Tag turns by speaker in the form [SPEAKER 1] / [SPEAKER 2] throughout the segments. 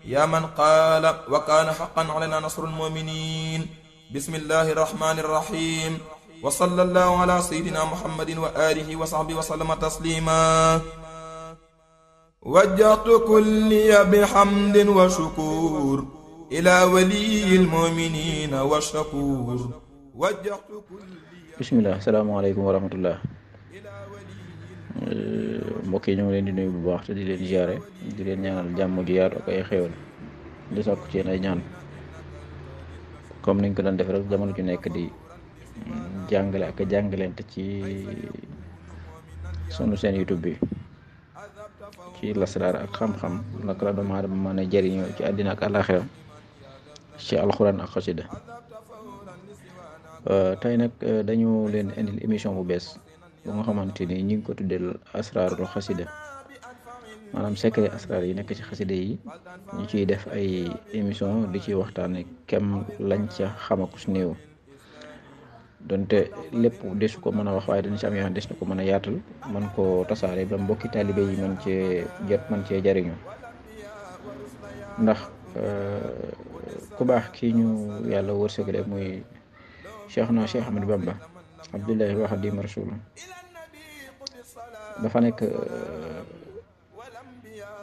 [SPEAKER 1] يا من قال وكان حقا علينا نصر المؤمنين بسم الله الرحمن الرحيم وصلى الله على سيدنا محمد وآله وصحبه وسلم تسليما وجهت كلي بحمد وشكور إلى ولي المؤمنين والشكور وجهت كلي
[SPEAKER 2] bismillah asalaamaaleykum wa rahmatullah mbokk yi ñu ngi leen di nuyu bu baax te di leen ziare di leen ñaanal jàmm ju yaatu ak ay xéwal di sàkku ci yéen ay ñaan comme niñ ko doon def rek jamono ju nekk di jàngale ak jàngalante ci sunu seen YouTube bi ci lasraar ak xam-xam naka la doomu aadama mën a jëriñoo ci àddina ak àllaaxira ci alxuraan ak xasida tey nag dañu leen indil émission bu bees bu nga xamante ni ñi ngi ko tuddeel asraarul xasida maanaam secret asraar yi nekk ci xasida yi ñu ciy def ay émission di ci waxtaane kem lañ ca xamakus néew donte lépp desu ko mën a wax waaye dañ ci am yoo xam des na ko mën a yaatal mën koo tasaare ba mbokki taalibe yi mën cee jot mën cee jariñu ndax ku baax kii ñu yàlla wërsëgale muy Cheikhna Cheikh Ahmadou Bamba Abdullahi wa Xaadimu Rasuul dafa nekk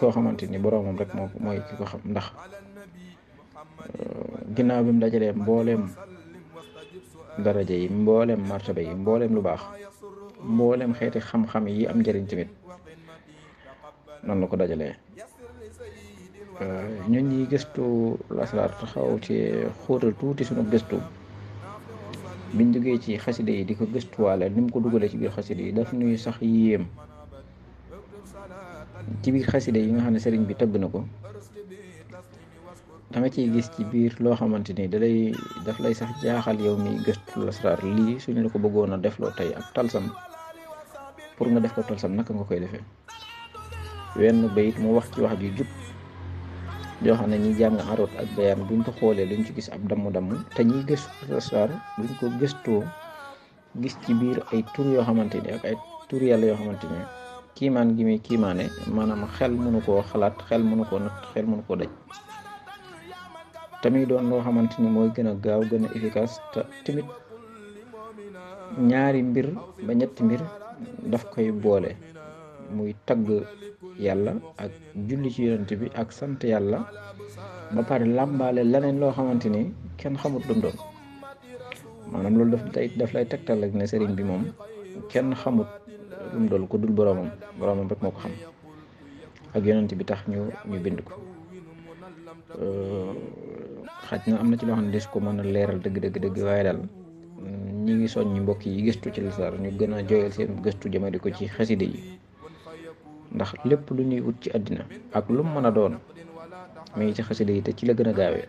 [SPEAKER 2] koo xamante ni boroomam rek mooy ki ko xam ndax ginnaaw bi mu dajalee mbooleem daraja yi mbooleem martaba yi mbooleem lu baax mbooleem xeeti xam-xam yi am njëriñ tamit noonu la ko dajalee ñun ñi gëstu lasraar taxaw ci xóotal tuuti sunu gëstu biñ duggee ci xasida yi di ko gëstuwaale ni mu ko dugalee ci biir xasida yi daf nuy sax yéem ci biir xasida yi nga xam ne sëriñ bi tëgg na ko danga ciy gis ci biir loo xamante ni daf lay sax jaaxal yow mi gëstu lasraar lii suñu la ko bëggoon a defloo tey ak talsam pour nga def ko talsam naka nga koy defee wenn bayit mu wax ci wax ju jub joo xam ne ñi jàng aroot ak bayaan buñ ko xoolee duñ ci gis ab damm-damm te ñiy gëstu lasraar buñ ko gëstoo gis ci biir ay tur yoo xamante ni ak ay tur yàlla yoo xamante ni kiimaan gi muy kiimaane maanaam xel mënu koo xalaat xel mënu koo natt xel mënu koo daj tamit doon loo xamante ni mooy gën a gaaw gën a efficace te tamit ñaari mbir ba ñetti mbir daf koy boole muy tagg yàlla ak julli ci yonent bi ak sant yàlla ba pare làmbaale leneen loo xamante ni kenn xamut lu mu doon maanaam loolu daf lay tegtal ak ne sëriñ bi moom kenn xamut lu mu doon ko dul boroomam rek moo ko xam ak yonent bi tax ñu bind ko xaj na am na ci loo xam ne des ko mën a leeral dëgg waaye daal ñi ngi soññi mbokk yi gëstu ci lasraar ñu gën a joyal seen gëstu jëmale ko ci xaside yi ndax lépp lu ñuy wut ci àddina ak lu mu mën a doon mi ngi ci xaside yi te ci la gën a gaawee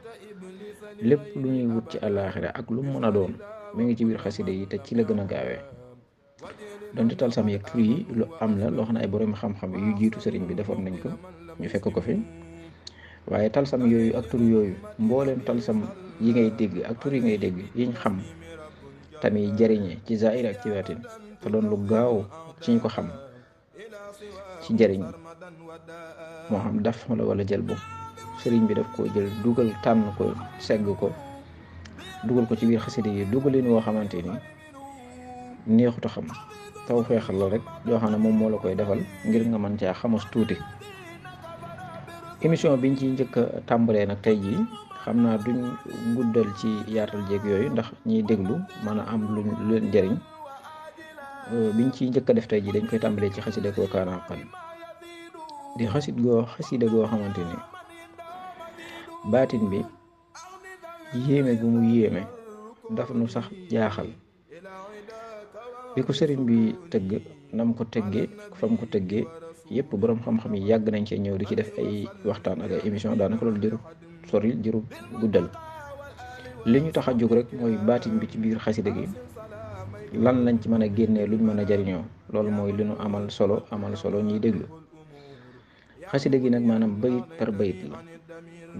[SPEAKER 2] lépp lu ñuy wut ci àllaaxira ak lu mu mën a doon mi ngi ci biir xaside yi te ci la gën a gaawee donte talsam yeeg tur yi lu am la loo xam ne ay borom xam-xam yu jiitu sëriñ bi defoon nañ ko ñu fekk ko fi waaye talsam yooyu ak tur yooyu mbooleem talsam yi ngay dégg ak tur yi ngay dégg yiñ xam tamit jariñe ci zaahir ak ci baatin te doon lu gaaw ci ñu ko xam ci jariñ moo xam daf la wala jël bu sëriñ bi daf ko jël dugal tànn ko segg ko dugal ko ci biir xasida yi dugalin woo xamante ni neexut a xam taw feexal la rek yoo xam ne moom moo la koy defal ngir nga mën caa xamas tuuti émission biñ ci njëkk a tàmbalee nag tey jii xam naa duñ guddal ci yaatal jéeg yooyu ndax ñiy déglu mën a am lu leen jëriñ biñ ci njëkk a def tey jii dañ koy tàmbalee ci xasida koo kaana haqqan di xasida goo xamante ni baatin bi yéeme gu mu yéeme dafa nu sax jaaxal bi ko sëriñ bi tëgg nam ko tëggee fam ko tëggee yëpp boroom xam-xam yi yàgg nañ cee ñëw di ci def ay waxtaan ak ay émission daanaka loolu jërub sori jërub guddal li ñu tax a jóg rek mooy baatin bi ci biir xasida gi lan lañ ci mën a génnee luñ mën a jariñoo loolu mooy li nu amal solo ñuy déglu xasida gi nag maanaam bayit par bayit la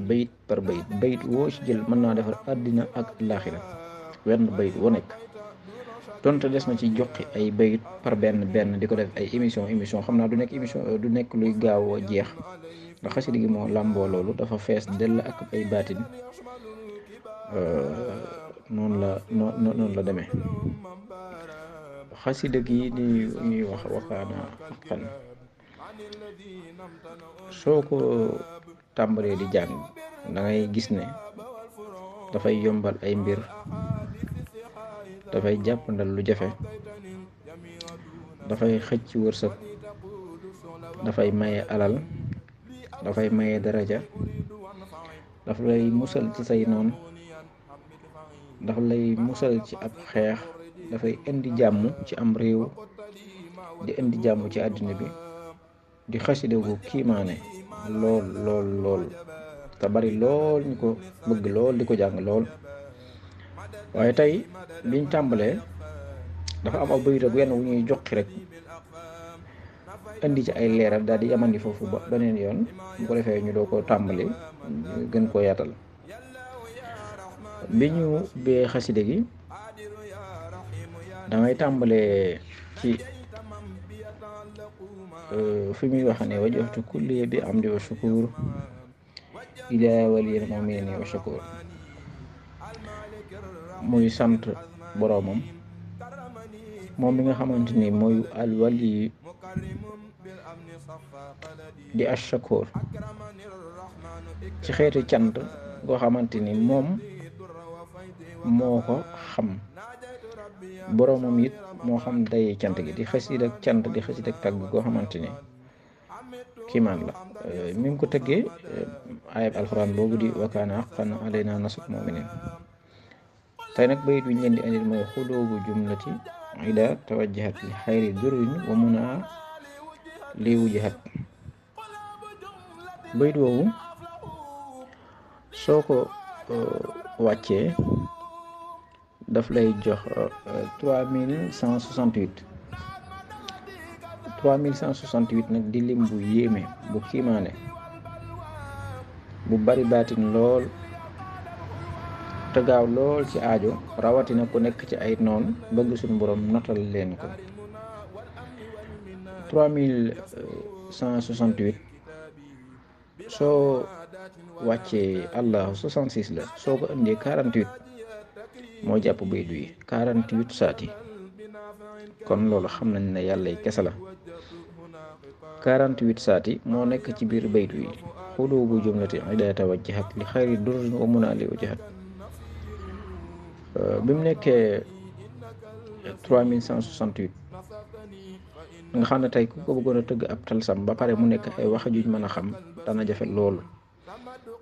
[SPEAKER 2] bayit par bayit woo ci jël mën naa defar àddina ak laaxira wenn bayit woo nekk donte des na ci joxe ay bayit par benn di ko def ay émission xam naa du nekk émission du nekk luy gaaw a jeex ndax xasida gi moo làmboo loolu, dafa fees dell ak ay baatin. noonu la demee. xasida gi ñuy wax wakaana xaqan, soo ko tàmbalee di jàng da ngay gis ne dafay yombal ay mbir, dafay jàppandal lu jafe, dafay xëcc wërsëg, dafay maye alal, dafay maye daraja, daf lay musal ci say noon, daf lay musal ci ab xeex, dafay indi jàmm ci am réew, di indi jàmm ci àddina bi. di xasida gu kiimaane lool te bari lool ñu ko bëgg lool di ko jàng lool. waaye tey biñ tàmbalee dafa am aw bayit ak wenn wu ñuy joxi rek indi ci ay leeral daal di yamandi foofu ba beneen yoon, bu ko defee ñu doo ko tàmbali gën koo yaatal. bi ñu bee xasida gi dangay tàmbalee ci fi muy wax ne wajjahtu kulli bi amdi wa shukur ila waliyil mu'minin wa shukur, muy sant boroomam moom mi nga xamante ni mooy alwali di ashakur, ci xeeti cant goo xamante ni moom moo ko xam, boroomam it moo xam day cant gi. di xasida ak cant, di xasida ak tagg goo xamante ni kiimaan la. mi ngi ko tëggee ayab alxuraan boobu di wakaana haqqan alaynaa nasrul mu'miniin. tey nag bayit bi ñu leen di andil mooy xuluubu jumlati ida tawajjahat li xayri durrin wa munaa li wujihat. bayit woowu soo ko wàccee daf lay jox 3168. 3168 nag di lim bu yéeme, bu kiimaane, bu bari baatin lool te gaaw lool ci aajo, rawatina ku nekk ci ay noon bëgg suñu borom notal leen ko. 3168 soo wàccee allahu 66 la, soo ko indee 48 moo jàpp baydu yi 48 saati. kon loolu xam nañ ne yàlla kese la. 48 saati moo nekk ci biir baydu yi. xuluubu jumlati ida tawajjahat li xayri durrin wa munaa li wujihat. bi mu nekkee 3168 nga xam ne tey ku ko bëggoon a tëgg ab talsam ba pare mu nekk ay wax juñ mën a xam dana jafe loolu,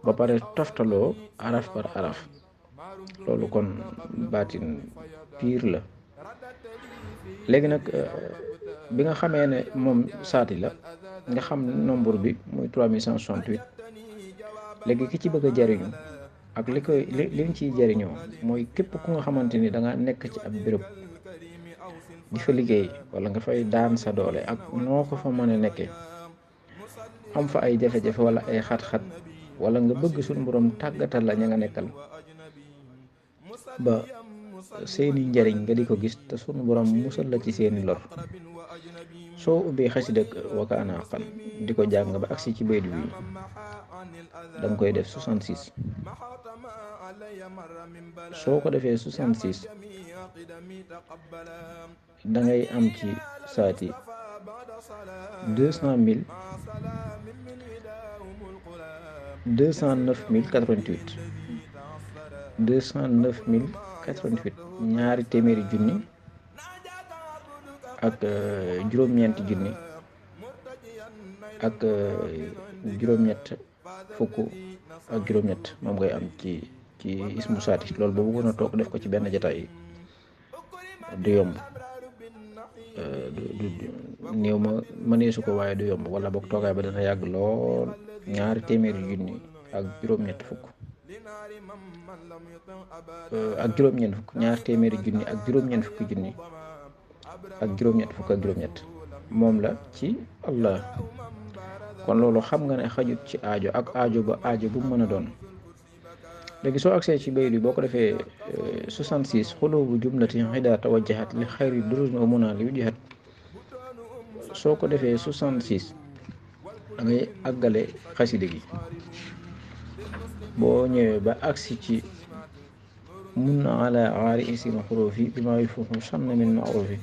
[SPEAKER 2] ba pare toftaloo araf par araf. loolu kon baatin piir la. léegi nag bi nga xamee ne moom saati la, nga xam nombre bi muy 3168, léegi ki ci bëgg a jariñu ak liñ ciy jariñoo mooy képp ku nga xamante ni da nga nekk ci ab béréb di fa liggéey, wala nga fay daan sa doole ak noo ko fa mën a nekkee, am fa ay jafe-jafe wala ay xat-xat, wala nga bëgg suñu borom tàggatal la ña nga nekkal ba seeni njariñ nga di ko gis te suñu borom musal la ci seeni lor. soo ubbee xasida wakaana haqqan di ko jàng ba agsi ci baydu bi da nga koy def 66. soo ko defee 66 da ngay am ci saati 209 088 ñaari téeméeri junni ak juróom-ñeenti junni ak juróom-ñett fukk ak juróom-ñett moom ngay am ci ismu saati. loolu boobu gën a toog def ko ci benn jotaay du yomb, néew ma mëneesu ko, waaye du yomb, wala boog toogaay ba dana yàgg lool. ñaari téeméeri junni ak juróom-ñett fukk ak juróom-ñeent fukk, ñaari téeméeri junni ak juróom-ñeent fukki junni ak juróom-ñett fukk ak juróom-ñett moom la ci Allah. kon loolu xam nga ne xajut ci aajo ak aajo ba aajo bu mën a doon. léegi soo agsee ci baydu boo ko defee 66 xuluubu jumlati ida tawajjahat li xayri durrin wa munaa li wujihat. soo ko defee 66 da ngay àggale xaside gi boo ñëwee ba agsi ci mun na ala aari isima xurufi bi ma yufuhu sanna min maarufi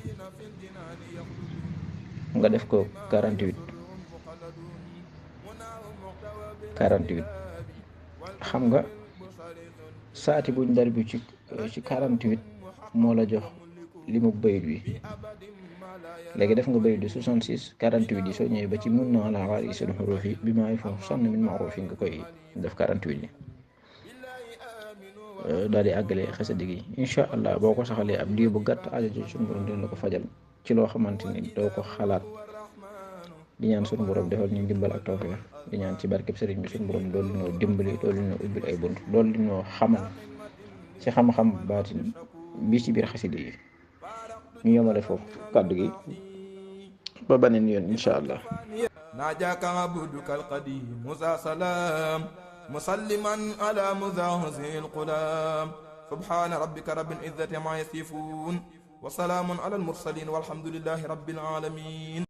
[SPEAKER 2] nga def ko 48 xam nga saati buñ dar bi ci 48 moo la jox li mu bayit bi léegi def nga bayit bi 66 48 yi soo ñëwee ba ci mun na ala aari isima xurufi bi ma yufuhu sanna min maarufi nga koy def 48 yi daal di àggale xasida gi incha allah boo ko saxalee ab diir bu gàtt aajo ci suñu borom dina la ko fajal ci loo xamante ni doo ko xalaat di ñaan suñu borom defal ñu dimbal ak tawfeex di ñaan ci barkeb sëriñ bi suñu borom doolu linoo dimbali doolu linoo ubbil ay bunt doolu linoo xamal ci xam-xam baatin bi ci biir xasida yi ñu yemale foofu kàddu gi ba beneen yoon incha allah.
[SPEAKER 1] naajaaka abduka alqadim musa salaam musalliman ala muzahizi alqulam subhana rabbika rabbil izzati ma yasifun wa salaamun ala almursalin walhamdulillahi rabbil alamin